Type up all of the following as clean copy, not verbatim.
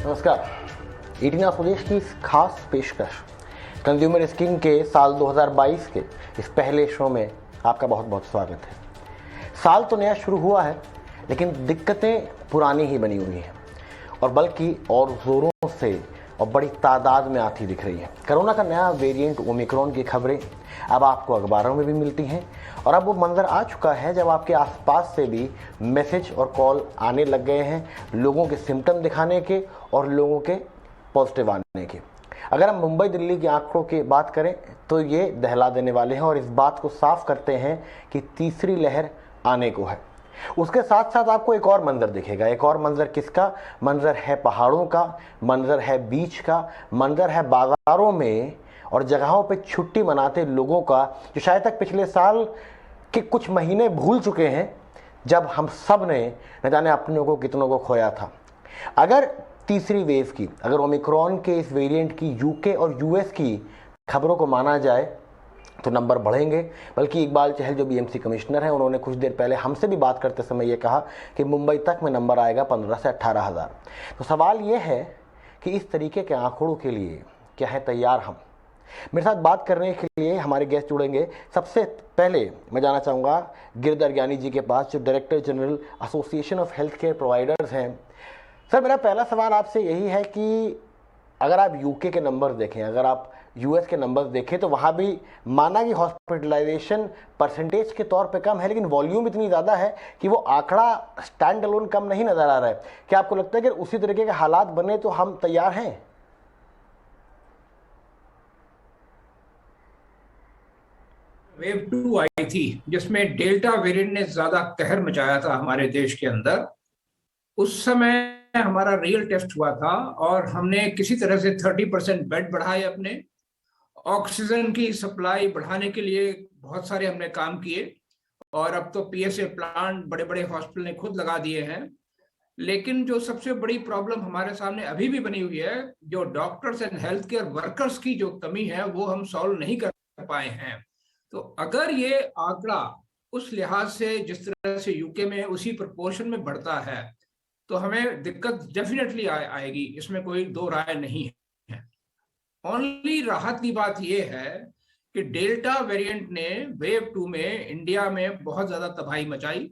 नमस्कार। 18 स्वदेश की इस खास पेशकश कंज्यूमर स्किन के साल 2022 के इस पहले शो में आपका बहुत बहुत स्वागत है। साल तो नया शुरू हुआ है, लेकिन दिक्कतें पुरानी ही बनी हुई हैं और बल्कि और ज़ोरों से और बड़ी तादाद में आती दिख रही है। कोरोना का नया वेरिएंट ओमिक्रॉन की खबरें अब आपको अखबारों में भी मिलती हैं और अब वो मंजर आ चुका है जब आपके आसपास से भी मैसेज और कॉल आने लग गए हैं लोगों के सिम्टम दिखाने के और लोगों के पॉजिटिव आने के। अगर हम मुंबई दिल्ली के आंकड़ों की बात करें तो ये दहला देने वाले हैं और इस बात को साफ करते हैं कि तीसरी लहर आने को है। उसके साथ साथ आपको एक और मंजर दिखेगा। एक और मंजर किसका? मंजर है पहाड़ों का, मंजर है बीच का, मंजर है बाजारों में और जगहों पे छुट्टी मनाते लोगों का, जो शायद तक पिछले साल के कुछ महीने भूल चुके हैं जब हम सब ने न जाने अपनों को कितनों को खोया था। अगर तीसरी वेव की, अगर ओमिक्रॉन के इस वेरिएंट की यूके और यूएस की खबरों को माना जाए तो नंबर बढ़ेंगे। बल्कि इकबाल चहल जो बीएमसी कमिश्नर हैं, उन्होंने कुछ देर पहले हमसे भी बात करते समय ये कहा कि मुंबई तक में नंबर आएगा 15 से 18 हज़ार। तो सवाल ये है कि इस तरीके के आंकड़ों के लिए क्या है तैयार हम? मेरे साथ बात करने के लिए हमारे गेस्ट जुड़ेंगे। सबसे पहले मैं जाना चाहूँगा गिरधर ज्ञानी जी के पास, जो director general association of health care providers हैं। सर, मेरा पहला सवाल आपसे यही है कि अगर आप यूके के नंबर देखें, अगर आप यूएस के नंबर्स देखें, तो वहाँ भी माना कि हॉस्पिटलाइजेशन परसेंटेज के तौर पे कम है, लेकिन वॉल्यूम इतनी ज़्यादा है कि वो आंकड़ा स्टैंड अलोन कम नहीं नज़र आ रहा है। क्या आपको लगता है कि उसी तरीके के हालात बने तो हम तैयार हैं? वेव 2 आई थी जिसमें डेल्टा वेरिएंट ने ज्यादा कहर मचाया था हमारे देश के अंदर। उस समय हमारा रियल टेस्ट हुआ था और हमने किसी तरह से 30% बेड बढ़ाए, अपने ऑक्सीजन की सप्लाई बढ़ाने के लिए बहुत सारे हमने काम किए और अब तो पीएसए प्लांट बड़े बड़े हॉस्पिटल ने खुद लगा दिए हैं। लेकिन जो सबसे बड़ी प्रॉब्लम हमारे सामने अभी भी बनी हुई है, जो doctors and health care workers की जो कमी है, वो हम सॉल्व नहीं कर पाए हैं। तो अगर ये आंकड़ा उस लिहाज से जिस तरह से यूके में उसी प्रोपोर्शन में बढ़ता है तो हमें दिक्कत डेफिनेटली आएगी, इसमें कोई दो राय नहीं है। ओनली राहत की बात यह है कि डेल्टा वेरिएंट ने वेव 2 में इंडिया में बहुत ज्यादा तबाही मचाई।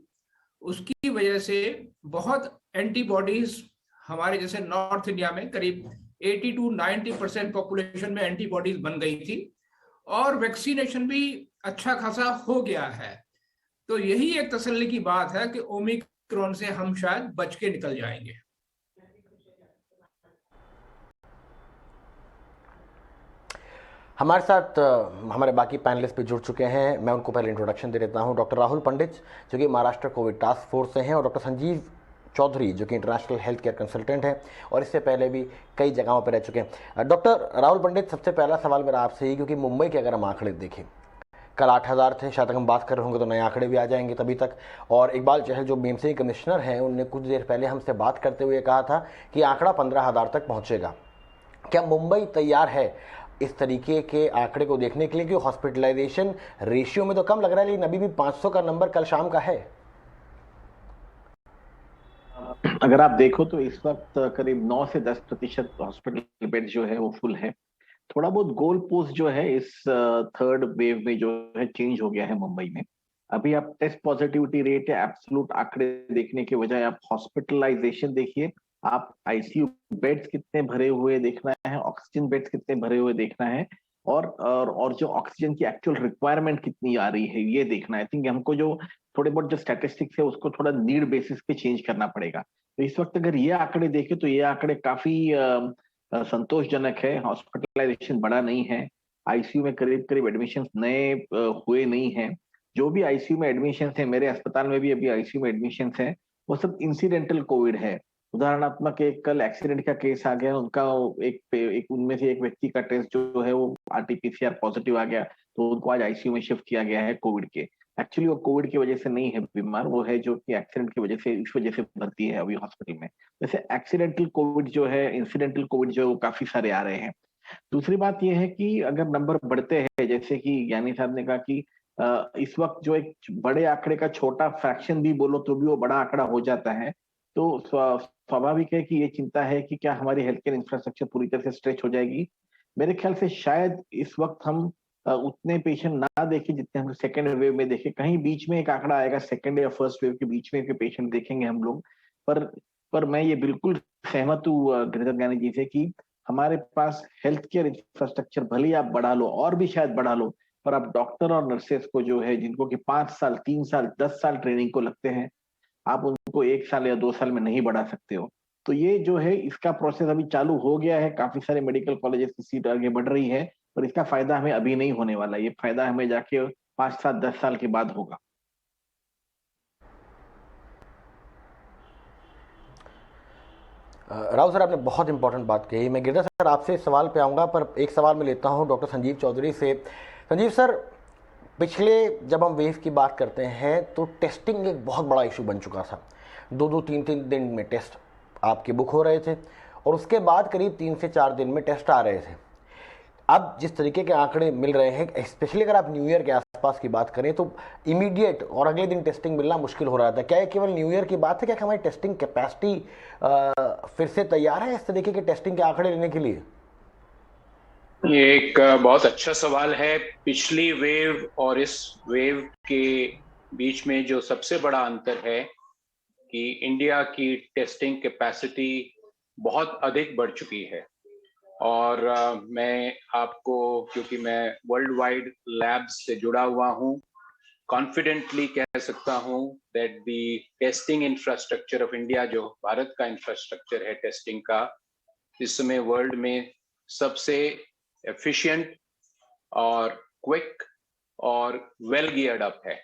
उसकी वजह से बहुत एंटीबॉडीज हमारे जैसे नॉर्थ इंडिया में करीब 80 to 90% पॉपुलेशन में एंटीबॉडीज बन गई थी और वैक्सीनेशन भी अच्छा खासा हो गया है। तो यही एक तसल्ली की बात है कि ओमिक्रॉन से हम शायद बच के निकल जाएंगे। हमारे साथ हमारे बाकी पैनलिस्ट भी जुड़ चुके हैं। मैं उनको पहले इंट्रोडक्शन दे देता हूं। डॉक्टर राहुल पंडित, जो कि महाराष्ट्र कोविड टास्क फोर्स से हैं, और डॉक्टर संजीव चौधरी, जो कि इंटरनेशनल हेल्थ केयर कंसल्टेंट हैं और इससे पहले भी कई जगहों पर रह चुके हैं। डॉक्टर राहुल पंडित, सबसे पहला सवाल मेरा आपसे ही, क्योंकि मुंबई के अगर हम आंकड़े देखें, कल 8,000 थे, शायद तक हम बात कर रहे होंगे तो नए आंकड़े भी आ जाएंगे तभी तक। और इकबाल चहल जो बीएमसी कमिश्नर हैं, उनने कुछ देर पहले हमसे बात करते हुए कहा था कि आंकड़ा 15,000 तक पहुंचेगा। क्या मुंबई तैयार है इस तरीके के आंकड़े को देखने के लिए? कि हॉस्पिटलाइजेशन रेशियो में तो कम लग रहा है, लेकिन अभी भी 500 का नंबर कल शाम का है। अगर आप देखो तो इस वक्त करीब 9 से 10% हॉस्पिटल बेड जो है वो फुल है। थोड़ा बहुत गोल पोस्ट जो है इस थर्ड वेव में जो है चेंज हो गया है मुंबई में। अभी आप टेस्ट पॉजिटिविटी रेट या एब्सोल्यूट आंकड़े देखने के बजाय आप हॉस्पिटलाइजेशन देखिए। आप आईसीयू बेड्स कितने भरे हुए देखना है, ऑक्सीजन बेड्स कितने भरे हुए देखना है, और जो ऑक्सीजन की एक्चुअल रिक्वायरमेंट कितनी आ रही है ये देखना है। आई थिंक हमको जो थोड़े बहुत जो स्टैटिस्टिक्स है उसको थोड़ा नीड बेसिस पे चेंज करना पड़ेगा। तो इस वक्त अगर ये आंकड़े देखें तो ये आंकड़े काफी संतोषजनक है। हॉस्पिटलाइजेशन बड़ा नहीं है, आईसीयू में करीब करीब एडमिशन नए हुए नहीं है। जो भी आईसीयू में एडमिशन है, मेरे अस्पताल में भी अभी आईसीयू में एडमिशन है, वो सब इंसिडेंटल कोविड है। उदाहरणात्मक एक कल एक्सीडेंट का केस आ गया, उनका एक उनमें से एक व्यक्ति का टेस्ट जो है वो आरटीपीसीआर पॉजिटिव आ गया, तो उनको आज आईसीयू में शिफ्ट किया गया है कोविड के। एक्चुअली वो कोविड की वजह से नहीं है बीमार, वो है जो कि एक्सीडेंट की वजह से, इस वजह से भर्ती है अभी हॉस्पिटल में। वैसे एक्सीडेंटल कोविड जो है, इंसिडेंटल कोविड जो है वो काफी सारे आ रहे हैं। दूसरी बात यह है कि अगर नंबर बढ़ते हैं, जैसे कि ज्ञानी साहब ने कहा कि इस वक्त जो एक बड़े आंकड़े का छोटा फ्रैक्शन भी बोलो तो भी वो बड़ा आंकड़ा हो जाता है। तो स्वाभाविक है कि ये चिंता है कि क्या हमारी हेल्थ केयर इंफ्रास्ट्रक्चर पूरी तरह से स्ट्रेच हो जाएगी। मेरे ख्याल से शायद इस वक्त हम उतने पेशेंट ना देखें जितने हम सेकेंड वेव में देखें। कहीं बीच में एक आंकड़ा आएगा, सेकेंड या फर्स्ट वेव के बीच में के पेशेंट देखेंगे हम लोग। पर मैं ये बिल्कुल सहमत हूँ गिरिधर ज्ञानी जी से कि हमारे पास हेल्थ केयर इंफ्रास्ट्रक्चर भले आप बढ़ा लो और भी शायद बढ़ा लो, पर आप डॉक्टर और नर्सेस को जो है जिनको कि 5 साल 3 साल 10 साल ट्रेनिंग को लगते हैं, आप उनको 1 साल या 2 साल में नहीं बढ़ा सकते हो। तो ये जो है इसका प्रोसेस अभी चालू हो गया है, काफी सारे मेडिकल कॉलेजेस की सीट आगे बढ़ रही है, पर इसका फायदा हमें अभी नहीं होने वाला। ये फायदा हमें जाके 5 साल 10 साल के बाद होगा। राव सर, आपने बहुत इंपॉर्टेंट बात कही। मैं गिरधर सर आपसे इस सवाल पे आऊँगा, पर एक सवाल मैं लेता हूँ डॉक्टर संजीव चौधरी से। संजीव सर, पिछले जब हम वेव की बात करते हैं तो टेस्टिंग एक बहुत बड़ा इशू बन चुका था। 2-2 3-3 दिन में टेस्ट आपके बुक हो रहे थे और उसके बाद करीब 3 से 4 दिन में टेस्ट आ रहे थे। अब जिस तरीके के आंकड़े मिल रहे हैं, स्पेशली अगर आप न्यू ईयर के आसपास की बात करें, तो इमीडिएट और अगले दिन टेस्टिंग मिलना मुश्किल हो रहा था। क्या ये केवल न्यू ईयर की बात है? क्या हमारी टेस्टिंग कैपेसिटी फिर से तैयार है इस तरीके के टेस्टिंग के आंकड़े लेने के लिए? ये एक बहुत अच्छा सवाल है। पिछली वेव और इस वेव के बीच में जो सबसे बड़ा अंतर है कि इंडिया की टेस्टिंग कैपेसिटी बहुत अधिक बढ़ चुकी है। और मैं आपको, क्योंकि मैं वर्ल्ड वाइड लैब्स से जुड़ा हुआ हूँ, कॉन्फिडेंटली कह सकता हूँ that the testing infrastructure of India, जो भारत का इंफ्रास्ट्रक्चर है टेस्टिंग का, इस समय वर्ल्ड में सबसे एफिशिएंट और क्विक और वेल गियर्ड अप है।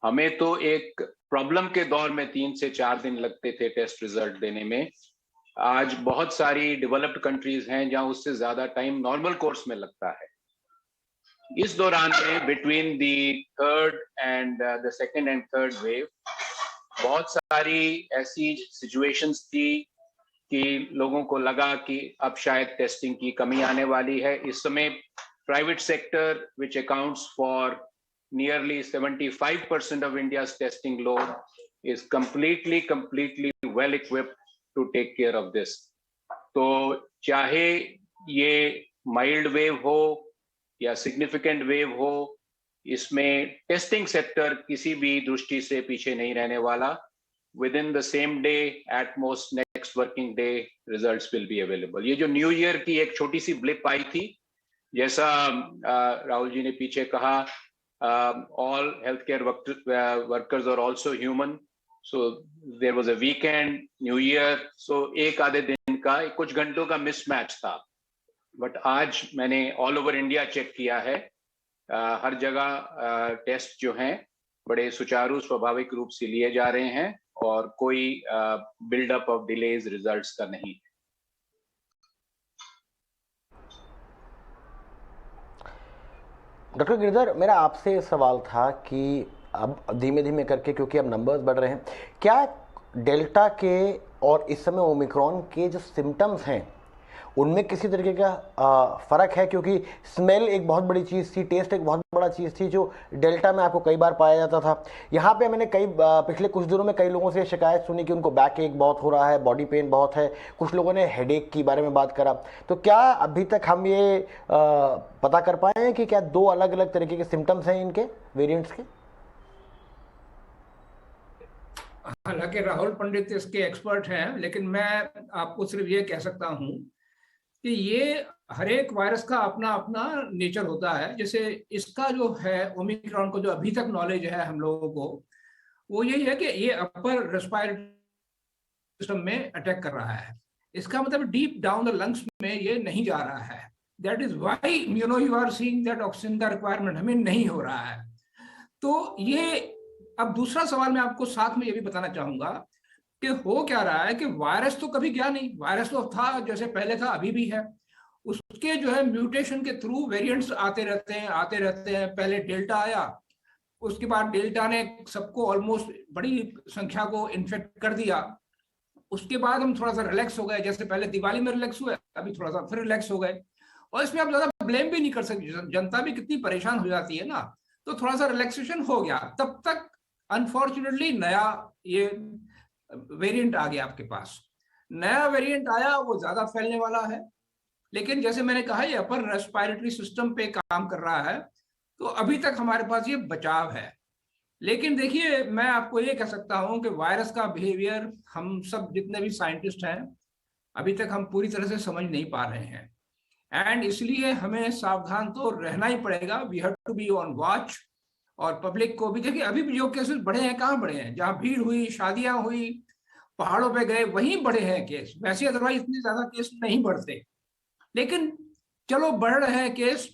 हमें तो एक प्रॉब्लम के दौर में 3 से 4 दिन लगते थे टेस्ट रिजल्ट देने में। आज बहुत सारी डेवलप्ड कंट्रीज हैं जहां उससे ज्यादा टाइम नॉर्मल कोर्स में लगता है। इस दौरान में between the third and the second and third wave बहुत सारी ऐसी सिचुएशंस थी कि लोगों को लगा कि अब शायद टेस्टिंग की कमी आने वाली है। इस समय private sector, which accounts for nearly 75% of India's testing load, is completely well equipped to take care of this. तो चाहे ये माइल्ड वेव हो या सिग्निफिकेंट वेव हो, इसमें टेस्टिंग सेक्टर किसी भी दृष्टि से पीछे नहीं रहने वाला। Within the same day, at most next working day, results will be available. ये जो न्यू ईयर की एक छोटी सी ब्लिप आई थी, जैसा राहुल जी ने पीछे कहा, all healthcare workers are also human, so there was a weekend, new year, so एक आधे दिन का, कुछ घंटों का मिसमैच था। बट आज मैंने ऑल ओवर इंडिया चेक किया है, हर जगह टेस्ट जो हैं बड़े सुचारू स्वाभाविक रूप से लिए जा रहे हैं और कोई बिल्डअप ऑफ डिलेज रिजल्ट्स का नहीं। डॉक्टर गिरधर, मेरा आपसे सवाल था कि अब धीमे धीमे करके, क्योंकि अब नंबर्स बढ़ रहे हैं, क्या डेल्टा के और इस समय ओमिक्रॉन के जो सिम्टम्स हैं उनमें किसी तरीके का फ़र्क है? क्योंकि स्मेल एक बहुत बड़ी चीज़ थी, टेस्ट एक बहुत बड़ा चीज़ थी जो डेल्टा में आपको कई बार पाया जाता था। यहाँ पे मैंने पिछले कुछ दिनों में कई लोगों से शिकायत सुनी कि उनको बैक एक बहुत हो रहा है, बॉडी पेन बहुत है, कुछ लोगों ने हेडेक के बारे में बात करा। तो क्या अभी तक हम ये पता कर पाए हैं कि क्या 2 अलग अलग तरीके के सिम्टम्स हैं इनके वेरिएंट्स के? हालांकि राहुल पंडित इसके एक्सपर्ट हैं, लेकिन मैं आपको सिर्फ ये कह सकता हूं कि ये हर एक वायरस का अपना अपना नेचर होता है। जैसे इसका जो है ओमिक्रॉन को जो अभी तक नॉलेज है हम लोगों को, वो यही है कि ये अपर रेस्पिरेटरी सिस्टम में अटैक कर रहा है। इसका मतलब डीप डाउन द लंग्स में ये नहीं जा रहा है। That is why you are seeing that oxygen का रिक्वायरमेंट हमें नहीं हो रहा है। तो ये, अब दूसरा सवाल मैं आपको साथ में ये भी बताना चाहूंगा कि हो क्या रहा है कि वायरस तो कभी गया नहीं, वायरस तो था जैसे पहले था, अभी भी है। उसके जो है म्यूटेशन के थ्रू वेरिएंट्स आते रहते हैं। पहले डेल्टा आया, उसके बाद डेल्टा ने सबको ऑलमोस्ट बड़ी संख्या को इन्फेक्ट कर दिया। उसके बाद हम थोड़ा सा रिलैक्स हो गए, जैसे पहले दिवाली में रिलैक्स हुए, अभी थोड़ा सा फिर रिलैक्स हो गए। और इसमें आप ज्यादा ब्लेम भी नहीं कर सकते, जनता भी कितनी परेशान हो जाती है ना, तो थोड़ा सा रिलैक्सेशन हो गया। तब तक अनफॉर्चुनेटली नया ये वेरिएंट आ गया आपके पास। नया वेरिएंट आया, वो ज्यादा फैलने वाला है, लेकिन जैसे मैंने कहा ये अपर रेस्पिरेटरी सिस्टम पे काम कर रहा है, तो अभी तक हमारे पास ये बचाव है। लेकिन देखिए, मैं आपको ये कह सकता हूं कि वायरस का बिहेवियर हम सब जितने भी साइंटिस्ट हैं अभी तक हम पूरी तरह से समझ नहीं पा रहे हैं, एंड इसलिए हमें सावधान तो रहना ही पड़ेगा। We have to be on watch. और पब्लिक को भी देखिए, अभी भी जो केसेस बढ़े हैं, कहाँ बढ़े हैं? जहां भीड़ हुई, शादियां हुई, पहाड़ों पे गए, वहीं बढ़े हैं केस। वैसे अदरवाइज इतने ज्यादा केस नहीं बढ़ते, लेकिन चलो बढ़ रहे हैं केस।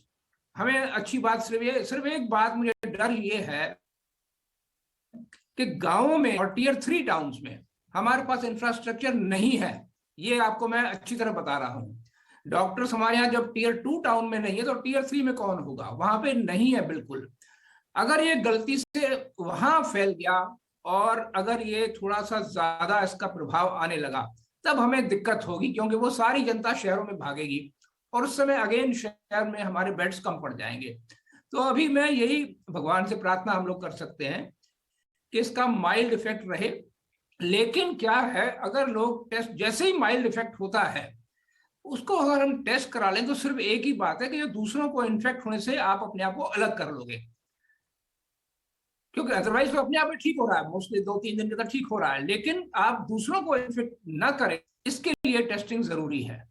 हमें अच्छी बात सिर्फ एक बात मुझे डर ये है कि गांवों में और टीयर 3 टाउन्स में हमारे पास इंफ्रास्ट्रक्चर नहीं है। ये आपको मैं अच्छी तरह बता रहा हूं। डॉक्टर्स हमारे यहाँ जब टीयर 2 टाउन में नहीं है तो टीयर 3 में कौन होगा? वहां पे नहीं है बिल्कुल। अगर ये गलती से वहां फैल गया और अगर ये थोड़ा सा ज्यादा इसका प्रभाव आने लगा, तब हमें दिक्कत होगी, क्योंकि वो सारी जनता शहरों में भागेगी और उस समय अगेन शहर में हमारे बेड्स कम पड़ जाएंगे। तो अभी मैं यही भगवान से प्रार्थना हम लोग कर सकते हैं कि इसका माइल्ड इफेक्ट रहे। लेकिन क्या है, अगर लोग टेस्ट, जैसे ही माइल्ड इफेक्ट होता है उसको अगर हम टेस्ट करा लें, तो सिर्फ एक ही बात है कि जो दूसरों को इन्फेक्ट होने से आप अपने आप को अलग कर लोगे, क्योंकि अदरवाइज तो अपने आप में ठीक हो रहा है, मोस्टली 2-3 दिन के अंदर ठीक हो रहा है। लेकिन आप दूसरों को इन्फेक्ट ना करें, इसके लिए टेस्टिंग जरूरी है।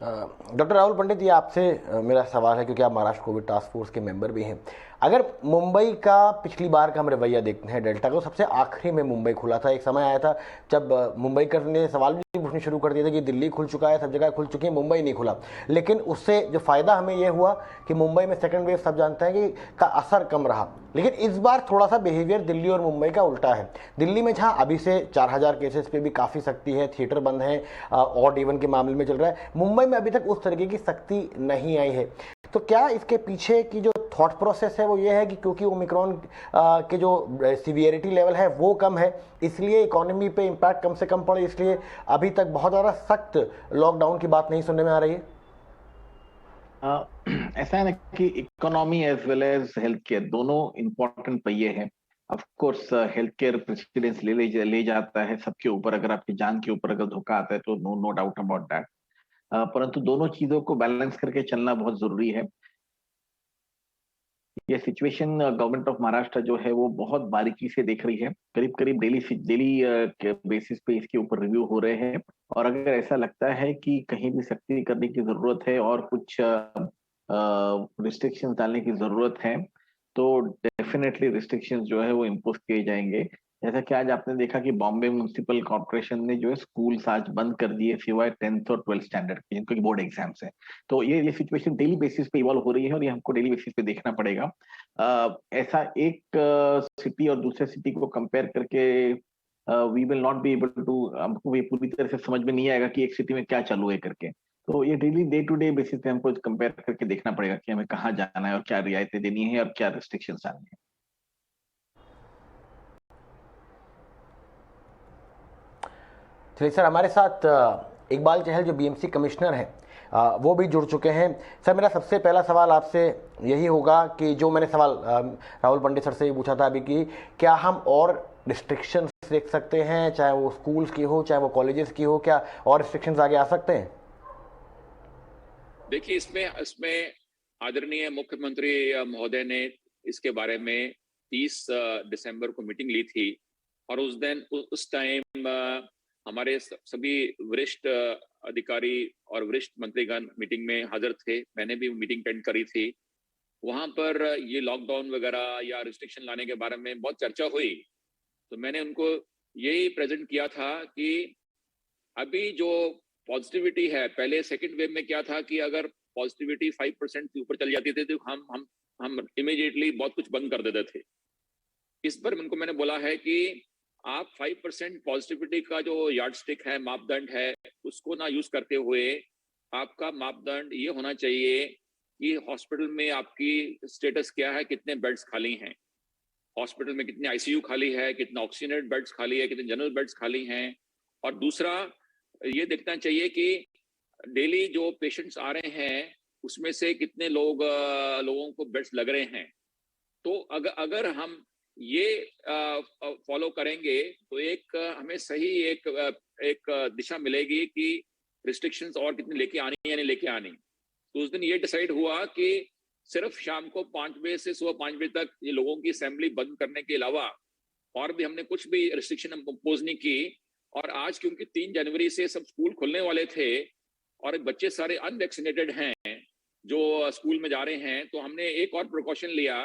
डॉक्टर राहुल पंडित, ये आपसे मेरा सवाल है, क्योंकि आप महाराष्ट्र कोविड टास्क फोर्स के मेंबर भी हैं। अगर मुंबई का पिछली बार का हम रवैया देखते हैं डेल्टा को, सबसे आखिरी में मुंबई खुला था। एक समय आया था जब मुंबई कर ने सवाल भी पूछने शुरू कर दिए थे कि दिल्ली खुल चुका है, सब जगह खुल चुकी है, मुंबई नहीं खुला। लेकिन उससे जो फायदा हमें यह हुआ कि मुंबई में सेकंड वेव सब जानते हैं कि का असर कम रहा। लेकिन इस बार थोड़ा सा बिहेवियर दिल्ली और मुंबई का उल्टा है। दिल्ली में जहां अभी से 4000 केसेस पे भी काफ़ी सख्ती है, थिएटर बंद है, ऑड इवन के मामले में चल रहा है, मुंबई में अभी तक उस तरीके की सख्ती नहीं आई है। तो क्या इसके पीछे की जो थॉट प्रोसेस है वो ये है कि क्योंकि ओमिक्रॉन के जो सीवियरिटी लेवल है वो कम है, इसलिए इकोनॉमी पे इम्पैक्ट कम से कम पड़े, इसलिए अभी तक बहुत ज़्यादा सख्त लॉकडाउन की बात नहीं सुनने में आ रही है? ऐसा है ना कि economy as well as health care दोनों इंपॉर्टेंट पहिए हैं। Of course health care precedence ले जाता है सबके ऊपर। अगर आपकी जान के ऊपर अगर धोखा आता है तो नो डाउट अबाउट दैट। परंतु दोनों चीजों को बैलेंस करके चलना बहुत जरूरी है। ये सिचुएशन गवर्नमेंट ऑफ महाराष्ट्र जो है वो बहुत बारीकी से देख रही है। करीब करीब डेली बेसिस पे इसके ऊपर रिव्यू हो रहे हैं। और अगर ऐसा लगता है कि कहीं भी सख्ती करने की जरूरत है और कुछ रिस्ट्रिक्शंस डालने की जरूरत है, तो डेफिनेटली रिस्ट्रिक्शंस जो है वो इम्पोज किए जाएंगे। जैसा कि आज आपने देखा कि बॉम्बे म्युनिसिपल कॉर्पोरेशन ने जो है स्कूल्स आज बंद कर दिए सिवाय 10th और 12th स्टैंडर्ड के, जिनके बोर्ड एग्जाम्स है। तो ये सिचुएशन डेली बेसिस पे इवॉल्व हो रही है और ये हमको डेली बेसिस पे देखना पड़ेगा। ऐसा एक सिटी और दूसरे सिटी को कंपेयर करके we will not be able to, हमको ये पूरी तरह से समझ में नहीं आएगा कि एक सिटी में क्या चालू है करके। तो ये daily day to day basis पे हमको कंपेयर करके देखना पड़ेगा कि हमें कहाँ जाना है और क्या रियायतें देनी है और क्या रिस्ट्रिक्शंस डालनी है। चलिए सर, हमारे साथ इकबाल चहल जो बीएमसी कमिश्नर हैं वो भी जुड़ चुके हैं। सर, मेरा सबसे पहला सवाल आपसे यही होगा कि जो मैंने सवाल राहुल पंडित सर से भी पूछा था अभी, कि क्या हम और रिस्ट्रिक्शंस देख सकते हैं, चाहे वो स्कूल्स की हो चाहे वो कॉलेजेस की हो, क्या और रिस्ट्रिक्शंस आगे आ सकते हैं? देखिए, इसमें आदरणीय मुख्यमंत्री महोदय ने इसके बारे में 30 दिसंबर को मीटिंग ली थी और उस टाइम हमारे सभी वरिष्ठ अधिकारी और वरिष्ठ मंत्रीगण मीटिंग में हाजिर थे। मैंने भी मीटिंग अटेंड करी थी। वहां पर ये लॉकडाउन वगैरह या रिस्ट्रिक्शन लाने के बारे में बहुत चर्चा हुई। तो मैंने उनको यही प्रेजेंट किया था कि अभी जो पॉजिटिविटी है, पहले सेकंड वेव में क्या था कि अगर पॉजिटिविटी 5% के ऊपर चल जाती थी तो हम इमीडिएटली बहुत कुछ बंद कर देते थे। इस पर उनको मैंने बोला है कि आप 5% पॉजिटिविटी का जो यार्डस्टिक है, मापदंड है, उसको ना यूज करते हुए आपका मापदंड ये होना चाहिए कि हॉस्पिटल में आपकी स्टेटस क्या है, कितने बेड्स खाली हैं, हॉस्पिटल में कितने आईसीयू खाली है, कितने ऑक्सीजनेटेड बेड्स खाली है, कितने जनरल बेड्स खाली हैं। और दूसरा ये देखना चाहिए कि डेली जो पेशेंट्स आ रहे हैं उसमें से कितने लोगों को बेड्स लग रहे हैं। तो अगर हम ये फॉलो करेंगे तो एक हमें सही एक दिशा मिलेगी कि रिस्ट्रिक्शंस और कितनी लेके आनी या नहीं लेके आनी। तो उस दिन ये डिसाइड हुआ कि सिर्फ शाम को 5 बजे से सुबह 5 बजे तक ये लोगों की असेंबली बंद करने के अलावा और भी हमने कुछ भी रिस्ट्रिक्शन इम्पोज नहीं की। और आज क्योंकि 3 जनवरी से सब स्कूल खुलने वाले थे और बच्चे सारे अनवैक्सीनेटेड हैं जो स्कूल में जा रहे हैं, तो हमने एक और प्रिकॉशन लिया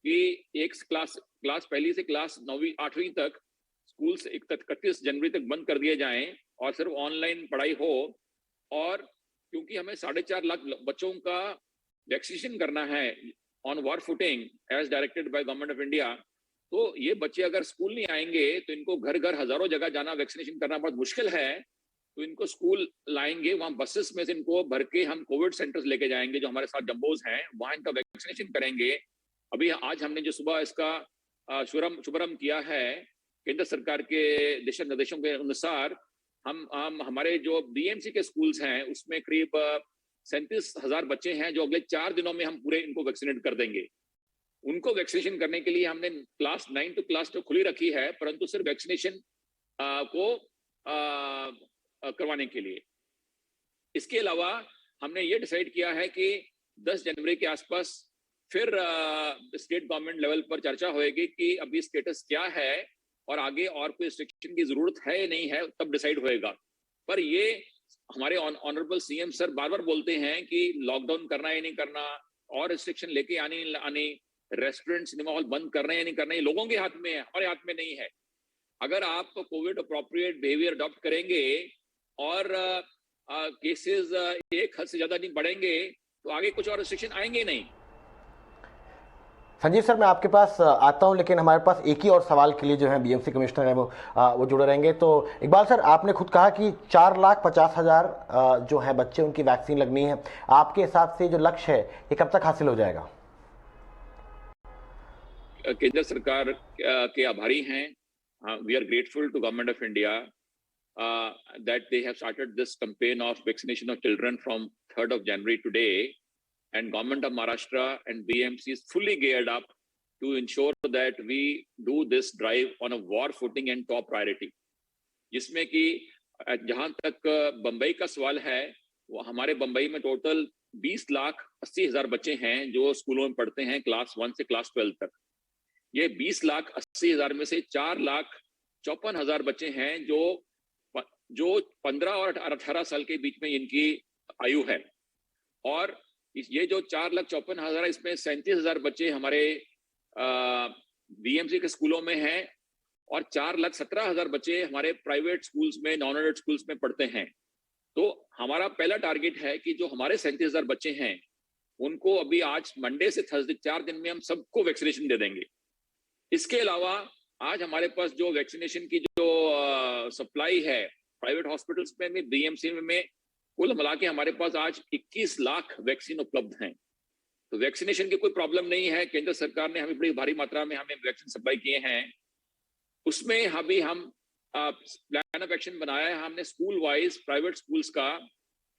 कि एक क्लास पहली से क्लास 9वीं 8वीं तक स्कूल से 31 जनवरी तक बंद कर दिए जाएं और सिर्फ ऑनलाइन पढ़ाई हो। और क्योंकि हमें 4.5 लाख बच्चों का वैक्सीनेशन करना है on war footing as directed by government of India, तो ये बच्चे अगर स्कूल नहीं आएंगे तो इनको घर घर हजारों जगह जाना, वैक्सीनेशन करना बहुत मुश्किल है। तो इनको स्कूल लाएंगे, वहां बसेस में से इनको भर के हम कोविड सेंटर्स लेके जाएंगे जो हमारे साथ जम्बोज हैं, वहां इनका वैक्सीनेशन करेंगे। अभी आज हमने जो सुबह इसका शुभारंभ किया है केंद्र सरकार के दिशा निर्देशों के अनुसार, हम हमारे जो बीएमसी के स्कूल्स हैं उसमें करीब 37,000 बच्चे हैं जो अगले 4 दिनों में हम पूरे इनको वैक्सीनेट कर देंगे। उनको वैक्सीनेशन करने के लिए हमने क्लास 9 टू क्लास 2 खुली रखी है, परंतु सिर्फ वैक्सीनेशन को करवाने के लिए। इसके अलावा हमने ये डिसाइड किया है कि 10 जनवरी के आसपास फिर स्टेट गवर्नमेंट लेवल पर चर्चा होगी कि अभी स्टेटस क्या है और आगे और कोई रिस्ट्रिक्शन की जरूरत है या नहीं है, तब डिसाइड होएगा। पर ये हमारे ऑनरेबल सीएम सर बार बार बोलते हैं कि लॉकडाउन करना या नहीं करना और रिस्ट्रिक्शन लेके आने रेस्टोरेंट सिनेमा हॉल बंद करना या नहीं करना, ये लोगों के हाथ में है, हमारे हाथ में नहीं है। अगर आप कोविड अप्रोप्रिएट बिहेवियर अडॉप्ट करेंगे और केसेस एक हद से ज्यादा नहीं बढ़ेंगे तो आगे कुछ और रिस्ट्रिक्शन आएंगे नहीं। संजीव सर, मैं आपके पास आता हूं, लेकिन हमारे पास एक ही और सवाल के लिए जो है बीएमसी कमिश्नर है वो जुड़े रहेंगे। तो इकबाल सर, आपने खुद कहा कि 4,50,000 जो है बच्चे उनकी वैक्सीन लगनी है। आपके हिसाब से जो लक्ष्य है ये कब तक हासिल हो जाएगा? केंद्र सरकार के आभारी हैं। We are grateful to government of India that they have started this campaign of vaccination of children from 3rd of January today, and government of Maharashtra and BMC is fully geared up to ensure that we do this drive on a war footing and top priority, जिसमें कि जहां तक बंबई का सवाल है, वो हमारे बंबई में टोटल 20,80,000 बच्चे हैं जो स्कूलों में पढ़ते हैं क्लास 1 से क्लास 12 तक। ये 20,80,000 में से 4,54,000 बच्चे हैं जो 15 और 18 साल के बीच में इनकी आयु है। और ये जो 4,54,000 इसमें 37,000 बच्चे हमारे बीएमसी के स्कूलों में हैं और 4,17,000 बच्चे हमारे प्राइवेट स्कूल्स में, नॉन एडेड स्कूल्स में पढ़ते हैं। तो हमारा पहला टारगेट है कि जो हमारे 37,000 बच्चे हैं उनको अभी आज मंडे से थर्सडे 4 दिन में हम सबको वैक्सीनेशन दे देंगे। इसके अलावा आज हमारे पास जो वैक्सीनेशन की जो सप्लाई है प्राइवेट हॉस्पिटल्स में भी, बीएमसी में कुल मिला के हमारे पास आज 21 लाख वैक्सीन उपलब्ध हैं। तो वैक्सीनेशन की कोई प्रॉब्लम नहीं है। केंद्र सरकार ने हमें बड़ी भारी मात्रा में हमें वैक्सीन सप्लाई किए हैं। उसमें अभी हम प्लान ऑफ एक्शन बनाया है हमने स्कूल वाइज प्राइवेट स्कूल्स का,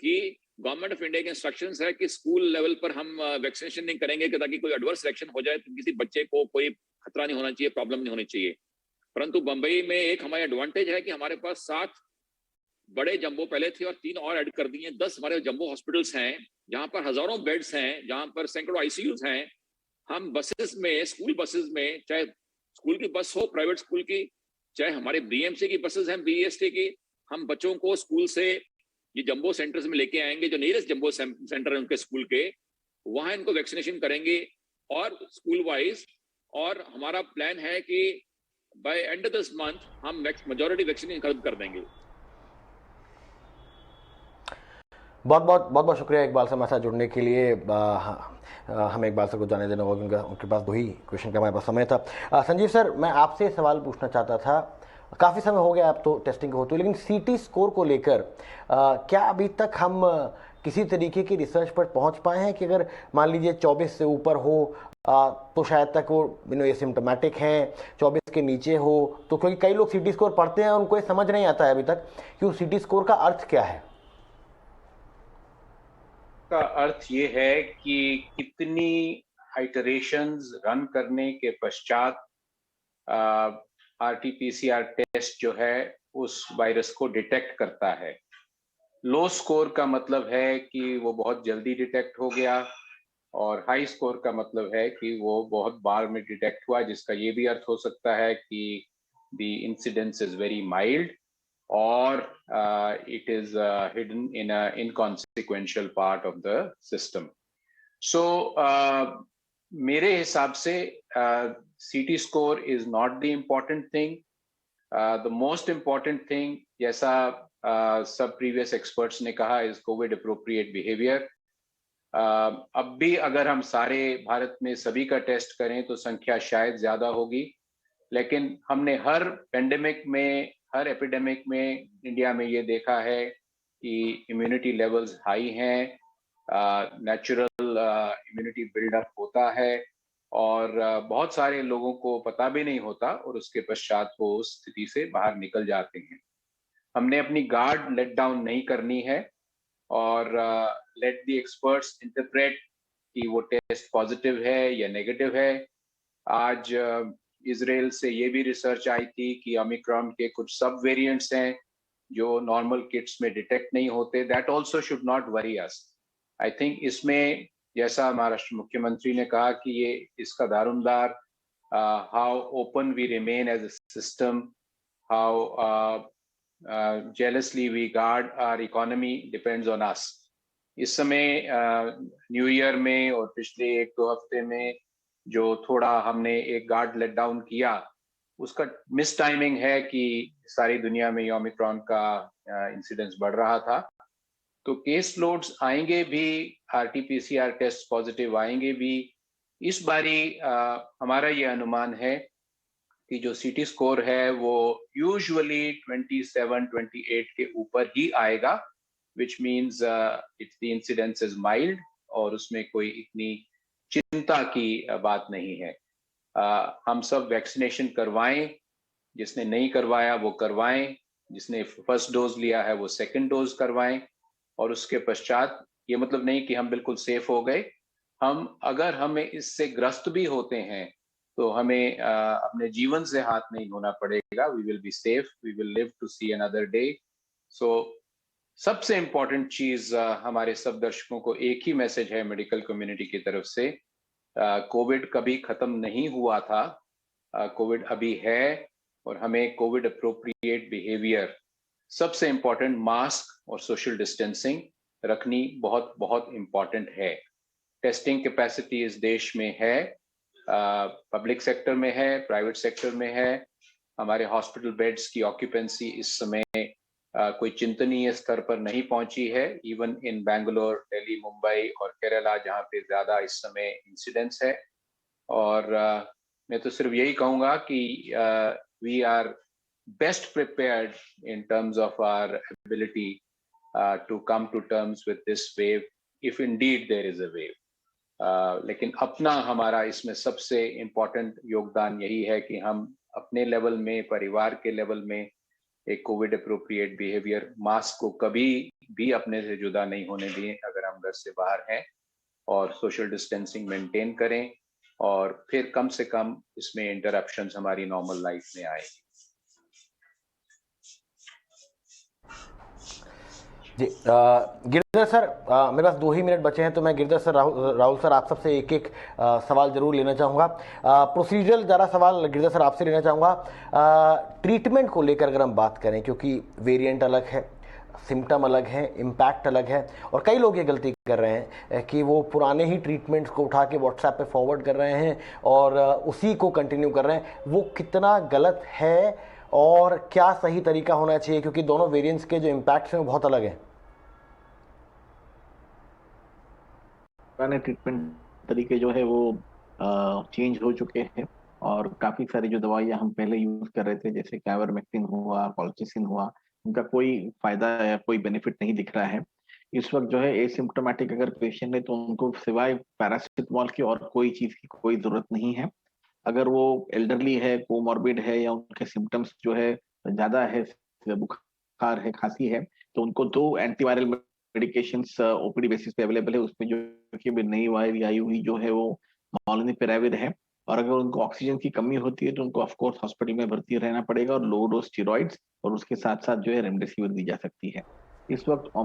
कि गवर्नमेंट ऑफ इंडिया के इंस्ट्रक्शंस है कि स्कूल लेवल पर हम वैक्सीनेशन नहीं करेंगे कि ताकि कोई एडवर्स रिएक्शन हो जाए तो किसी बच्चे को कोई खतरा नहीं होना चाहिए, प्रॉब्लम नहीं होनी चाहिए। परंतु बंबई में एक हमारा एडवांटेज है कि हमारे पास 7 बड़े जंबो पहले थे और 3 और ऐड कर दिए। 10 हमारे जंबो हॉस्पिटल्स हैं जहां पर हजारों बेड्स हैं, जहां पर सैकड़ों आईसीयूज हैं। हम बसेस में, स्कूल बसेस में, चाहे स्कूल की बस हो प्राइवेट स्कूल की, चाहे हमारे बीएमसी की बसेस हैं बीएसटी की, हम बच्चों को स्कूल से ये जंबो सेंटर्स में लेके आएंगे, जो नियरेस्ट जंबो सेंटर है उनके स्कूल के, वहां इनको वैक्सीनेशन करेंगे और स्कूल वाइज। और हमारा प्लान है कि by end of this month हम मेजॉरिटी वैक्सीनेशन खत्म कर देंगे। बहुत बहुत शुक्रिया इकबाल साहब हमारे साथ जुड़ने के लिए। हमें इकबाल सर को जाने देना होगा क्योंकि उनके पास 2 ही क्वेश्चन का हमारे पास समय था। संजीव सर, मैं आपसे सवाल पूछना चाहता था, काफ़ी समय हो गया आप तो टेस्टिंग होते हो, लेकिन सीटी स्कोर को लेकर क्या अभी तक हम किसी तरीके की रिसर्च पर पहुंच पाए हैं कि अगर मान लीजिए 24 से ऊपर हो तो शायद तक वो एसिम्प्टोमेटिक हैं, 24 के नीचे हो तो, क्योंकि कई लोग सीटी स्कोर पढ़ते हैं और उनको ये समझ नहीं आता है अभी तक कि उस सीटी स्कोर का अर्थ क्या है। का अर्थ ये है कि कितनी आइटरेशंस रन करने के पश्चात RT-PCR टेस्ट जो है उस वायरस को डिटेक्ट करता है। लो स्कोर का मतलब है कि वो बहुत जल्दी डिटेक्ट हो गया, और हाई स्कोर का मतलब है कि वो बहुत बार में डिटेक्ट हुआ, जिसका ये भी अर्थ हो सकता है कि the incidence is very mild और it is hidden in a inconsequential part of the system. So मेरे हिसाब से CT score is not the important thing. The most important thing, जैसा सब previous experts ने कहा, is COVID appropriate behavior. अब भी अगर हम सारे भारत में सभी का टेस्ट करें तो संख्या शायद ज्यादा होगी, लेकिन हमने हर पेंडेमिक में, हर एपिडेमिक में इंडिया में ये देखा है कि इम्यूनिटी लेवल्स हाई हैं, नेचुरल इम्यूनिटी बिल्डअप होता है, और बहुत सारे लोगों को पता भी नहीं होता और उसके पश्चात वो उस स्थिति से बाहर निकल जाते हैं। हमने अपनी गार्ड लेट डाउन नहीं करनी है और लेट द एक्सपर्ट्स इंटरप्रेट कि वो टेस्ट पॉजिटिव है या नेगेटिव है। आज इजराइल से ये भी रिसर्च आई थी कि ओमिक्रॉन के कुछ सब वेरिएंट्स हैं जो नॉर्मल किट्स में डिटेक्ट नहीं होते। That also should not worry us. I think इसमें जैसा महाराष्ट्र मुख्यमंत्री ने कहा कि ये इसका दारोमदार how open we remain as a system, how jealously we guard our economy depends on us. इस समय न्यू ईयर में और पिछले 1-2 हफ्ते में जो थोड़ा हमने एक गार्ड लेट डाउन किया, उसका मिस टाइमिंग है कि सारी दुनिया में ओमिक्रॉन का इंसिडेंस बढ़ रहा था। तो केस लोड्स आएंगे भी, RT-PCR टेस्ट पॉजिटिव आएंगे भी। इस बारी हमारा ये अनुमान है कि जो CT स्कोर है वो यूजुअली 27-28 के ऊपर ही आएगा, which means it's the incidence is mild और उसमें कोई इतनी चिंता की बात नहीं है। हम सब वैक्सीनेशन करवाएं, जिसने नहीं करवाया वो करवाएं, जिसने फर्स्ट डोज लिया है वो सेकंड डोज करवाएं, और उसके पश्चात ये मतलब नहीं कि हम बिल्कुल सेफ हो गए। अगर हमें इससे ग्रस्त भी होते हैं तो हमें अपने जीवन से हाथ नहीं धोना पड़ेगा। We will be safe, we will live to see another day. So सबसे इम्पोर्टेंट चीज हमारे सब दर्शकों को एक ही मैसेज है मेडिकल कम्युनिटी की तरफ से, कोविड कभी खत्म नहीं हुआ था, कोविड अभी है, और हमें कोविड अप्रोप्रिएट बिहेवियर, सबसे इम्पोर्टेंट मास्क और सोशल डिस्टेंसिंग रखनी बहुत बहुत इम्पोर्टेंट है। टेस्टिंग कैपेसिटी इस देश में है, पब्लिक सेक्टर में है, प्राइवेट सेक्टर में है। हमारे हॉस्पिटल बेड्स की ऑक्यूपेंसी इस समय कोई चिंतनीय स्तर पर नहीं पहुंची है। इवन इन बैंगलोर, दिल्ली, मुंबई और केरला, जहां पे ज्यादा इस समय इंसिडेंस है। और मैं तो सिर्फ यही कहूंगा कि we are best prepared in terms of our ability to come to terms with this wave, if indeed there is a wave. लेकिन अपना हमारा इसमें सबसे इम्पोर्टेंट योगदान यही है कि हम अपने लेवल में, परिवार के लेवल में एक कोविड अप्रोप्रिएट बिहेवियर, मास्क को कभी भी अपने से जुदा नहीं होने दें अगर हम घर से बाहर हैं, और सोशल डिस्टेंसिंग मेंटेन करें, और फिर कम से कम इसमें इंटरप्शंस हमारी नॉर्मल लाइफ में आएगी। जी गिरधर सर, मेरे पास 2 ही मिनट बचे हैं, तो मैं गिरधर सर, राहुल सर, आप सबसे एक एक सवाल जरूर लेना चाहूँगा। प्रोसीजरल ज़रा सवाल गिरधर सर आपसे लेना चाहूँगा। ट्रीटमेंट को लेकर अगर हम बात करें, क्योंकि वेरिएंट अलग है, सिम्टम अलग है, इम्पैक्ट अलग है, और कई लोग ये गलती कर रहे हैं कि वो पुराने ही ट्रीटमेंट्स को उठा के व्हाट्सएप पे फॉरवर्ड कर रहे हैं और उसी को कंटिन्यू कर रहे हैं। वो कितना गलत है और क्या सही तरीका होना चाहिए, क्योंकि दोनों वेरिएंट्स के जो इम्पैक्ट्स हैं वो बहुत अलग हैं। पुराने ट्रीटमेंट तरीके जो है वो चेंज हो चुके हैं, और काफी सारी जो दवाइयां हम पहले यूज कर रहे थे, जैसे कैवरमेक्टिन हुआ, कॉल्चिसिन हुआ, उनका कोई फायदा या कोई बेनिफिट नहीं दिख रहा है। इस वक्त जो है एसिम्प्टोमेटिक अगर पेशेंट है तो उनको सिवाय पैरासिटामोल की और कोई चीज की कोई जरूरत नहीं है। अगर वो एल्डरली है, कोमॉर्बिड है, या उनके सिम्टम्स जो है ज्यादा है, बुखार है, खांसी है, तो उनको 2 एंटीवायरल मेडिकेशंस ओपीडी बेसिस पे अवेलेबल है। उसमें जो कि नई वायरल आई हुई जो है वो मॉलनुपिराविर है, और अगर उनको ऑक्सीजन की कमी होती है तो उनको ऑफ कोर्स हॉस्पिटल में भर्ती रहना पड़ेगा और लो डोज स्टेरॉइड्स और उसके साथ साथ जो है रेमडेसिविर दी जा सकती है। इस वक्त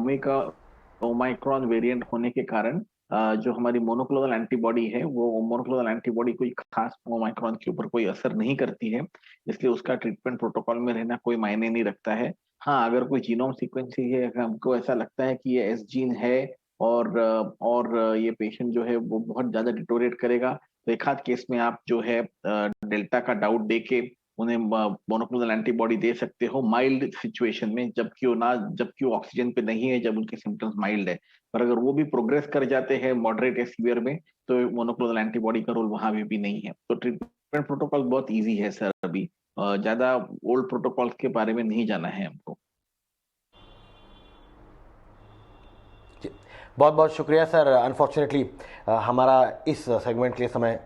ओमाइक्रॉन वेरिएंट होने के कारण जो हमारी मोनोक्लोनल एंटीबॉडी है वो मोनोक्लोनल एंटीबॉडी कोई खास ओमाइक्रॉन के ऊपर कोई असर नहीं करती है, इसलिए उसका ट्रीटमेंट प्रोटोकॉल में रहना कोई मायने नहीं रखता है। हाँ, अगर कोई जीनोम सीक्वेंसिंग है, हमको ऐसा लगता है कि ये एस जीन है और ये पेशेंट जो है वो बहुत ज्यादा डिटोरेट करेगा, तो एक आध केस में आप जो है डेल्टा का डाउट देके उन्हें मोनोक्लोनल एंटीबॉडी दे सकते हो माइल्ड सिचुएशन में, जबकि वो ऑक्सीजन पे नहीं है, जब उनके सिम्टम्स माइल्ड है। पर अगर वो भी प्रोग्रेस कर जाते हैं मॉडरेट या सीवियर में, तो मोनोक्लोनल एंटीबॉडी का रोल वहां भी नहीं है। तो ट्रीटमेंट प्रोटोकॉल बहुत ईजी है सर, अभी ज्यादा ओल्ड प्रोटोकॉल के बारे में नहीं जाना है हमको। बहुत बहुत शुक्रिया सर। अनफॉर्चुनेटली हमारा इस सेगमेंट के लिए समय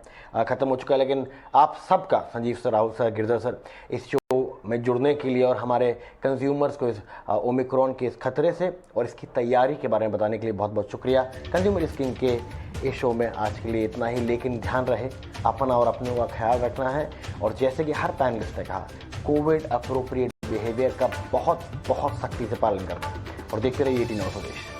ख़त्म हो चुका है, लेकिन आप सबका, Sanjeev sir, Rahul sir, Girdhar sir, इस शो में जुड़ने के लिए और हमारे कंज्यूमर्स को इस ओमिक्रॉन के इस खतरे से और इसकी तैयारी के बारे में बताने के लिए बहुत बहुत शुक्रिया। कंज्यूमर स्किन के इस शो में आज के लिए इतना ही, लेकिन ध्यान रहे अपना और अपनों का ख्याल रखना है, और जैसे कि हर पैनलिस्ट ने कहा, कोविड अप्रोप्रिएट बिहेवियर का बहुत बहुत सख्ती से पालन करना है। और देखते रहिए 18 स्वदेश।